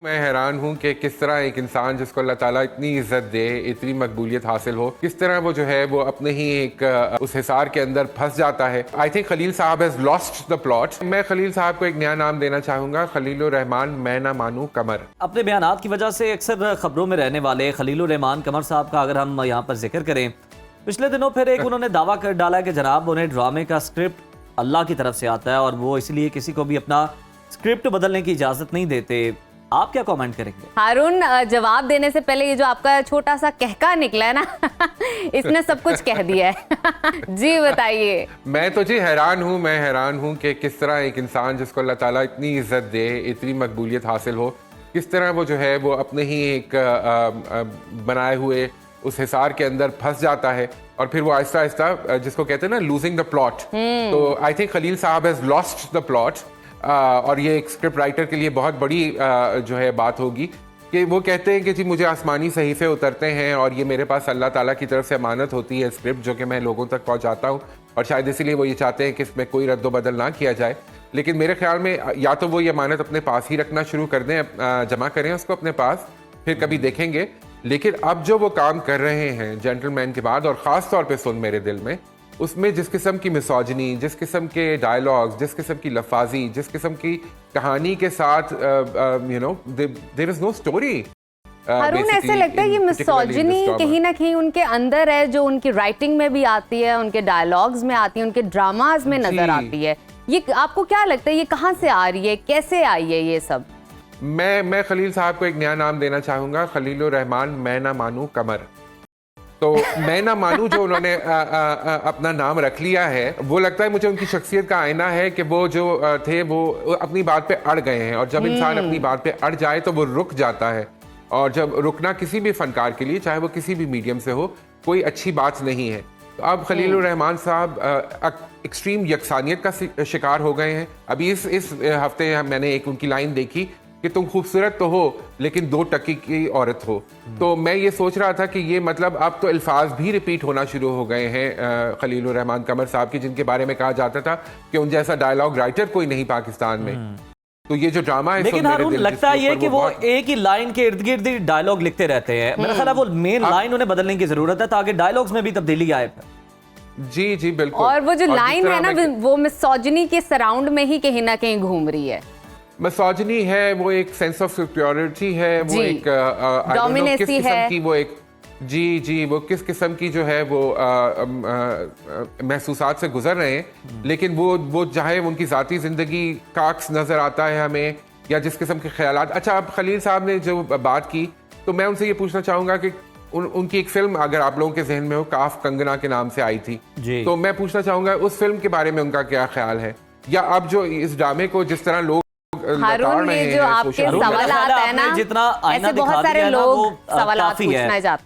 मैं हैरान हूँ कि किस तरह एक इंसान जिसको अल्लाह ताला इतनी इज्जत दे, इतनी मकबूलियत हासिल हो, किस तरह वो जो है वो अपने ही एक उस हिसार के अंदर फंस जाता है। आई थिंक खलील साहब हैज लॉस्ट द प्लॉट। मैं खलील साहब को एक नया नाम देना चाहूंगा, खलीलुर रहमान मैं ना मानू कमर। अपने बयानात की वजह से अक्सर खबरों में रहने वाले खलीलुर रहमान कमर साहब का अगर हम यहाँ पर जिक्र करें, पिछले दिनों फिर एक उन्होंने दावा कर डाला कि जनाब उन्हें ड्रामे का स्क्रिप्ट अल्लाह की तरफ से आता है और वो इसलिए किसी को भी अपना स्क्रिप्ट बदलने की इजाजत नहीं देते। आप क्या कमेंट करेंगे? हारून, जवाब देने से पहले ये जो आपका छोटा सा कहका निकला है ना इसने सब कुछ कह दिया है। जी बताइए। मैं तो जी मैं हैरान हूँ कि किस तरह एक इंसान जिसको अल्लाह ताला इतनी इज्जत दे, इतनी मकबूलियत हासिल हो, किस तरह वो जो है वो अपने ही एक बनाए हुए उस हिसार के अंदर फंस जाता है और फिर वो आहिस्ता आहिस्ता जिसको कहते हैं ना लूजिंग द प्लॉट। तो आई थिंक खलील साहब हैज लॉस्ट द प्लॉट। और ये एक स्क्रिप्ट राइटर के लिए बहुत बड़ी जो है बात होगी कि वो कहते हैं कि जी मुझे आसमानी सहीफे उतरते हैं और ये मेरे पास अल्लाह ताला की तरफ से अमानत होती है स्क्रिप्ट, जो कि मैं लोगों तक पहुंचाता हूं और शायद इसीलिए वो ये चाहते हैं कि इसमें कोई रद्द बदल ना किया जाए। लेकिन मेरे ख्याल में या तो वो ये अमानत अपने पास ही रखना शुरू कर दें, जमा करें उसको अपने पास, फिर कभी देखेंगे। लेकिन अब जो वो काम कर रहे हैं जेंटलमैन के बाद, और ख़ास तौर पर सुन मेरे दिल में, उसमें जिस किस्म की मिसोजिनी, जिस किस्म के डायलॉग्स, जिस किस्म की लफाजी, जिस किस्म की कहानी के साथ you know there is no story. Haroon, ऐसे लगता है ये मिसोजिनी कहीं ना कहीं उनके अंदर है, जो उनकी राइटिंग में भी आती है, उनके डायलॉग्स में आती है, उनके ड्रामाज में नजर आती है। ये आपको क्या लगता है ये कहाँ से आ रही है, कैसे आई है ये सब? मैं खलील साहब को एक नया नाम देना चाहूंगा, खलीलुर रहमान मैं ना मानू कमर। तो मैं ना मानू जो उन्होंने अपना नाम रख लिया है, वो लगता है मुझे उनकी शख्सियत का आईना है कि वो जो थे वो अपनी बात पे अड़ गए हैं, और जब इंसान अपनी बात पे अड़ जाए तो वो रुक जाता है। और जब रुकना किसी भी फनकार के लिए, चाहे वो किसी भी मीडियम से हो, कोई अच्छी बात नहीं है। तो अब खलीलुर रहमान साहब एक्सट्रीम यकसानियत का शिकार हो गए हैं। अभी इस हफ्ते मैंने एक उनकी लाइन देखी कि तुम खूबसूरत तो हो लेकिन 2 टकी की औरत हो। तो मैं ये सोच रहा था कि ये मतलब अब तो अल्फाज भी रिपीट होना शुरू हो गए हैं खलीलुर रहमान कमर साहब की, जिनके बारे में कहा जाता था कि उन जैसा डायलॉग राइटर कोई नहीं पाकिस्तान में। तो ये जो ड्रामा है, लेकिन हारून लगता है कि वो एक ही लाइन के इर्द गिर्द डायलॉग लिखते रहते हैं। मेरा ख्याल है वो मेन लाइन उन्हें बदलने की जरूरत है ताकि डायलॉग्स में भी तब्दीली आए। जी बिल्कुल। और वो जो लाइन है ना, वो मिसोजिनी के सराउंड में ही कहीं ना कहीं घूम रही है। मिसोजिनी है, वो एक सेंस ऑफ सुपीरियरिटी है, वो एक डोमिनेसी है की, वो एक जी वो किस किस्म की जो है वो महसूसात से गुजर रहे हैं। लेकिन वो चाहे उनकी ज़ाती ज़िंदगी का अक्स नज़र आता है हमें, या जिस किस्म के ख्यालात। अच्छा, अब खलील साहब ने जो बात की, तो मैं उनसे ये पूछना चाहूँगा कि उनकी एक फिल्म अगर आप लोगों के जहन में हो, काफ कंगना के नाम से आई थी, तो मैं पूछना चाहूँगा उस फिल्म के बारे में उनका क्या ख्याल है, या अब जो इस ड्रामे को जिस तरह लोग हारून, ये जो आपके सवाल है ना, जितना ऐसे बहुत सारे लोग सवाल पूछना चाहते हैं।